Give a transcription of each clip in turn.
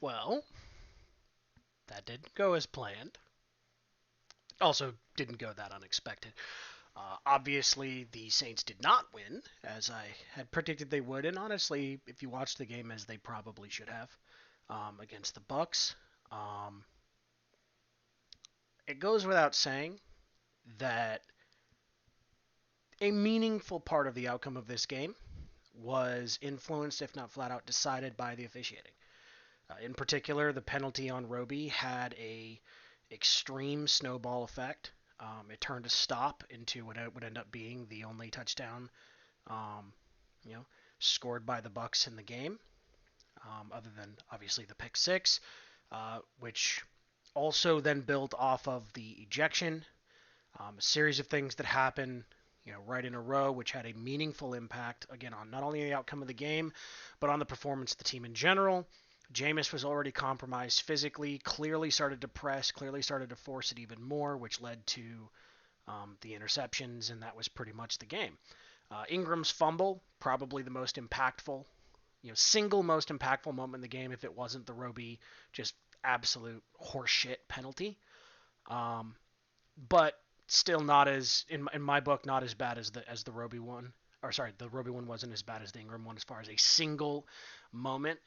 Well, that didn't go as planned. Also, didn't go that unexpected. Obviously, the Saints did not win, as I had predicted they would, and honestly, if you watch the game as they probably should have against the Bucs, um, it goes without saying that a meaningful part of the outcome of this game was influenced, if not flat out decided, by the officiating. In particular, the penalty on Roby had a extreme snowball effect. It turned a stop into what would end up being the only touchdown, um, you know, scored by the Bucs in the game, other than obviously the pick six, which also then built off of the ejection, a series of things that happened, right in a row, which had a meaningful impact again on not only the outcome of the game, but on the performance of the team in general. Jameis was already compromised physically, clearly started to press, clearly started to force it even more, which led to the interceptions, and that was pretty much the game. Ingram's fumble, probably the most impactful, single most impactful moment in the game if it wasn't the Roby just absolute horseshit penalty. Um, but still not as in my book not as bad as the Roby one. Or sorry, the Roby one wasn't as bad as the Ingram one as far as a single moment.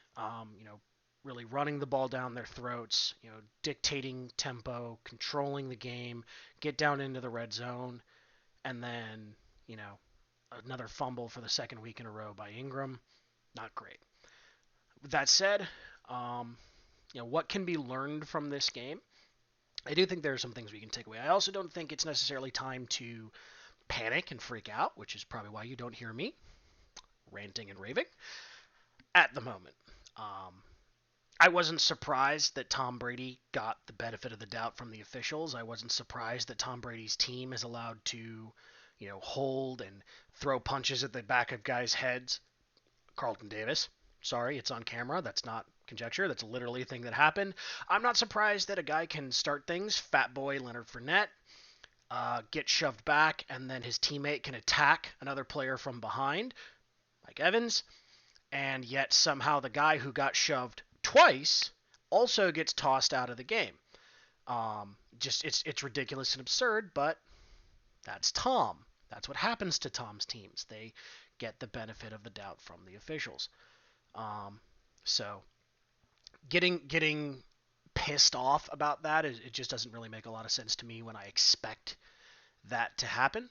Really running the ball down their throats, dictating tempo, controlling the game, get down into the red zone, and then, another fumble for the second week in a row by Ingram. Not great. With that said, what can be learned from this game? I do think there are some things we can take away. I also don't think it's necessarily time to panic and freak out, which is probably why you don't hear me ranting and raving at the moment. I wasn't surprised that Tom Brady got the benefit of the doubt from the officials. I wasn't surprised that Tom Brady's team is allowed to, hold and throw punches at the back of guys' heads. Carlton Davis. Sorry, it's on camera. That's not conjecture. That's literally a thing that happened. I'm not surprised that a guy can start things, fat boy Leonard Fournette, get shoved back, and then his teammate can attack another player from behind, like Evans, and yet somehow the guy who got shoved twice also gets tossed out of the game. Just it's ridiculous and absurd, but that's Tom. That's what happens to Tom's teams. They get the benefit of the doubt from the officials. So getting pissed off about that, it just doesn't really make a lot of sense to me when I expect that to happen.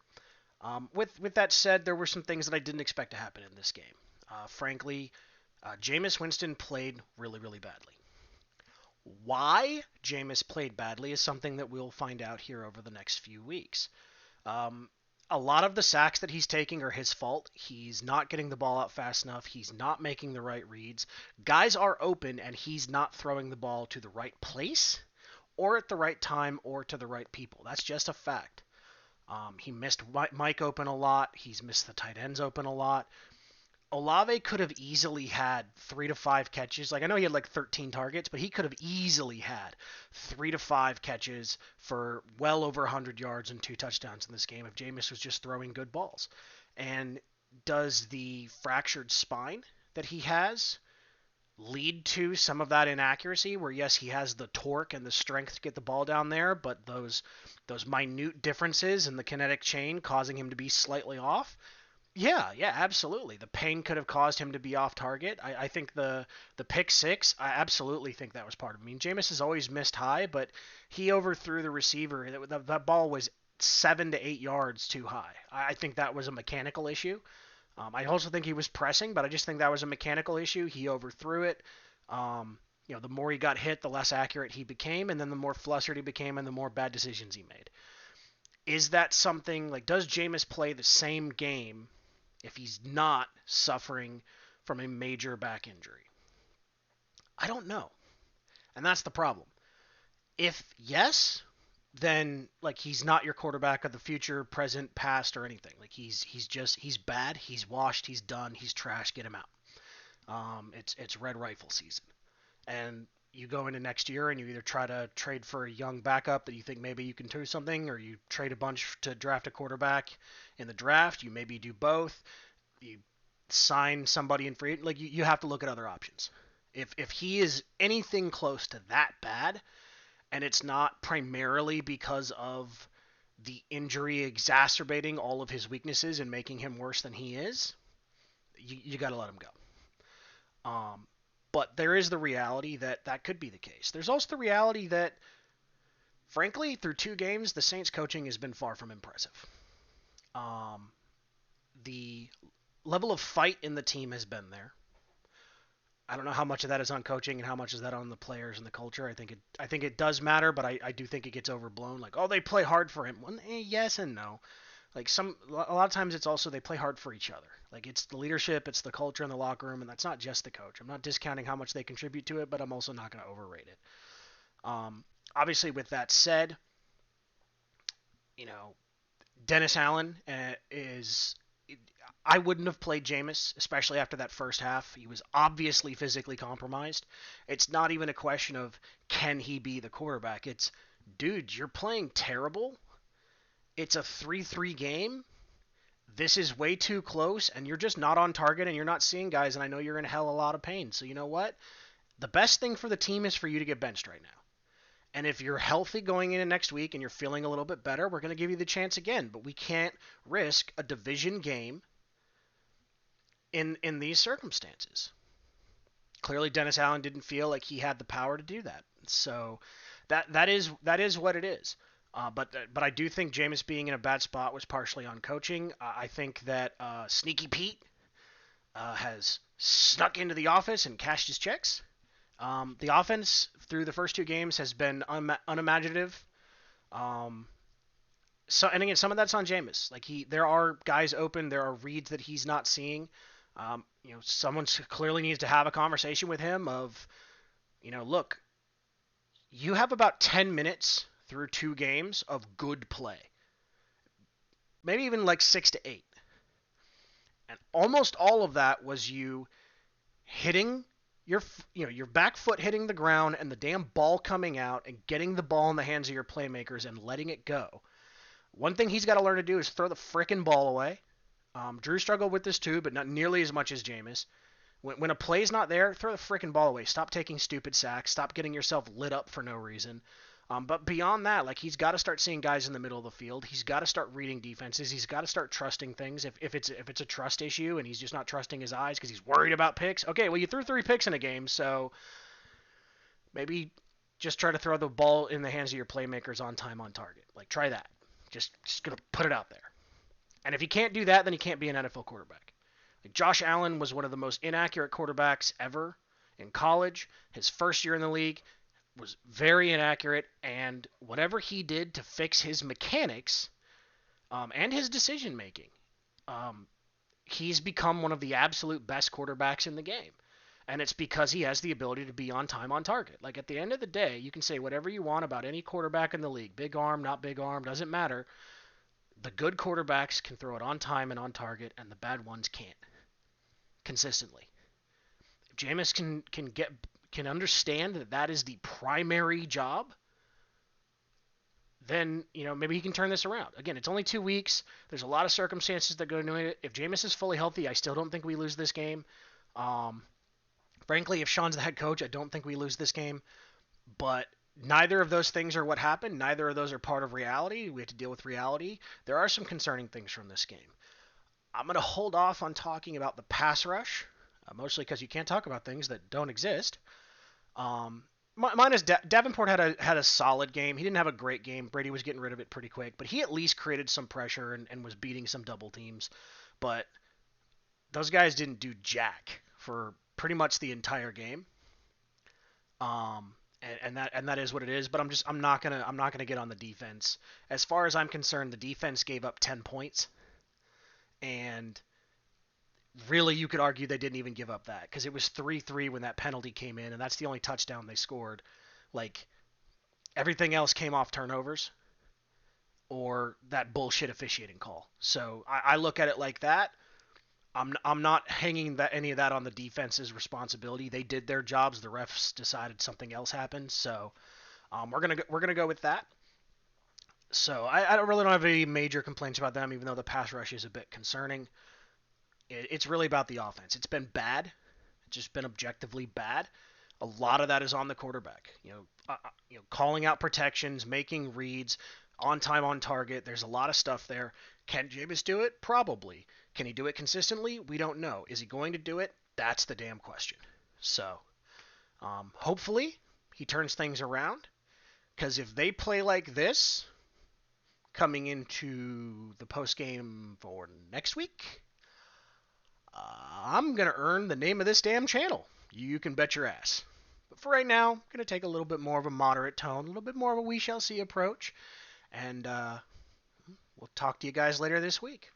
With that said, there were some things that I didn't expect to happen in this game. Frankly, Jameis Winston played really, really badly. Why Jameis played badly is something that we'll find out here over the next few weeks. Um, a lot of the sacks that he's taking are his fault. He's not getting the ball out fast enough. He's not making the right reads. Guys are open, and he's not throwing the ball to the right place or at the right time or to the right people. That's just a fact. He missed Mike open a lot. He's missed the tight ends open a lot. Olave could have easily had 3 to 5 catches. Like, I know he had like 13 targets, but he could have easily had 3 to 5 catches for well over 100 yards and 2 touchdowns in this game if Jameis was just throwing good balls. And does the fractured spine that he has lead to some of that inaccuracy where, yes, he has the torque and the strength to get the ball down there, but those minute differences in the kinetic chain causing him to be slightly off? Yeah, absolutely. The pain could have caused him to be off target. I think the pick six, I absolutely think that was part of it. I mean, Jameis has always missed high, but he overthrew the receiver. That ball was 7 to 8 yards too high. I think that was a mechanical issue. I also think he was pressing, but I just think that was a mechanical issue. He overthrew it. The more he got hit, the less accurate he became, and then the more flustered he became, and the more bad decisions he made. Is that something, like, does Jameis play the same game if he's not suffering from a major back injury? I don't know. And that's the problem. If yes, then like he's not your quarterback of the future, present, past, or anything. Like he's bad, he's washed, he's done, he's trash, get him out. It's red rifle season. And you go into next year and you either try to trade for a young backup that you think maybe you can do something, or you trade a bunch to draft a quarterback in the draft. You maybe do both. You sign somebody in free. Like you have to look at other options. If he is anything close to that bad, and it's not primarily because of the injury exacerbating all of his weaknesses and making him worse than he is, you got to let him go. But there is the reality that that could be the case. There's also the reality that, frankly, through 2 games, the Saints coaching has been far from impressive. The level of fight in the team has been there. I don't know how much of that is on coaching and how much is that on the players and the culture. I think it does matter, but I do think it gets overblown. Like, oh, they play hard for him. Well, yes and no. Like a lot of times it's also they play hard for each other. Like it's the leadership, it's the culture in the locker room, and that's not just the coach. I'm not discounting how much they contribute to it, but I'm also not going to overrate it. Obviously, with that said, you know, Dennis Allen is. I wouldn't have played Jameis, especially after that first half. He was obviously physically compromised. It's not even a question of can he be the quarterback. It's, dude, you're playing terrible. It's a 3-3 game. This is way too close, and you're just not on target, and you're not seeing guys, and I know you're in hell a lot of pain. So you know what? The best thing for the team is for you to get benched right now. And if you're healthy going into next week and you're feeling a little bit better, we're going to give you the chance again. But we can't risk a division game in these circumstances. Clearly, Dennis Allen didn't feel like he had the power to do that. So that is what it is. But I do think Jameis being in a bad spot was partially on coaching. I think that Sneaky Pete has snuck into the office and cashed his checks. The offense through the first 2 games has been unimaginative. And again, some of that's on Jameis. Like there are guys open, there are reads that he's not seeing. Someone clearly needs to have a conversation with him of, look, you have about 10 minutes through 2 games of good play. Maybe even like 6 to 8. And almost all of that was you hitting your back foot hitting the ground and the damn ball coming out and getting the ball in the hands of your playmakers and letting it go. One thing he's got to learn to do is throw the frickin' ball away. Drew struggled with this too, but not nearly as much as Jameis. When a play's not there, throw the frickin' ball away. Stop taking stupid sacks. Stop getting yourself lit up for no reason. But beyond that, like he's got to start seeing guys in the middle of the field. He's got to start reading defenses. He's got to start trusting things. If it's a trust issue and he's just not trusting his eyes because he's worried about picks. Okay, well you threw 3 picks in a game, so maybe just try to throw the ball in the hands of your playmakers on time, on target. Like try that. Just gonna put it out there. And if you can't do that, then you can't be an NFL quarterback. Like Josh Allen was one of the most inaccurate quarterbacks ever in college. His first year in the league was very inaccurate, and whatever he did to fix his mechanics and his decision making, he's become one of the absolute best quarterbacks in the game. And it's because he has the ability to be on time, on target. Like at the end of the day, you can say whatever you want about any quarterback in the league. Big arm, not big arm, doesn't matter. The good quarterbacks can throw it on time and on target, and the bad ones can't. Consistently. If Jameis can understand that is the primary job, then maybe he can turn this around. Again, it's only 2 weeks. There's a lot of circumstances that go into it. If Jameis is fully healthy, I still don't think we lose this game. Frankly, if Sean's the head coach, I don't think we lose this game. But neither of those things are what happened. Neither of those are part of reality. We have to deal with reality. There are some concerning things from this game. I'm going to hold off on talking about the pass rush, mostly because you can't talk about things that don't exist. Mine is Davenport had a solid game. He didn't have a great game. Brady was getting rid of it pretty quick, but he at least created some pressure and was beating some double teams. But those guys didn't do jack for pretty much the entire game. And that is what it is. But I'm not gonna get on the defense. As far as I'm concerned, the defense gave up 10 points, and really you could argue they didn't even give up that because it was 3-3 when that penalty came in, and that's the only touchdown they scored. Like everything else came off turnovers or that bullshit officiating call. So I look at it like that. I'm not hanging any of that on the defense's responsibility. They did their jobs. The refs decided something else happened. So we're gonna go with that. So I don't have any major complaints about them, even though the pass rush is a bit concerning. It's really about the offense. It's been bad, just been objectively bad. A lot of that is on the quarterback. Calling out protections, making reads, on time, on target. There's a lot of stuff there. Can Jameis do it? Probably. Can he do it consistently? We don't know. Is he going to do it? That's the damn question. So, hopefully, he turns things around. Because if they play like this coming into the post game for next week, I'm going to earn the name of this damn channel. You can bet your ass. But for right now, I'm going to take a little bit more of a moderate tone, a little bit more of a we shall see approach. And we'll talk to you guys later this week.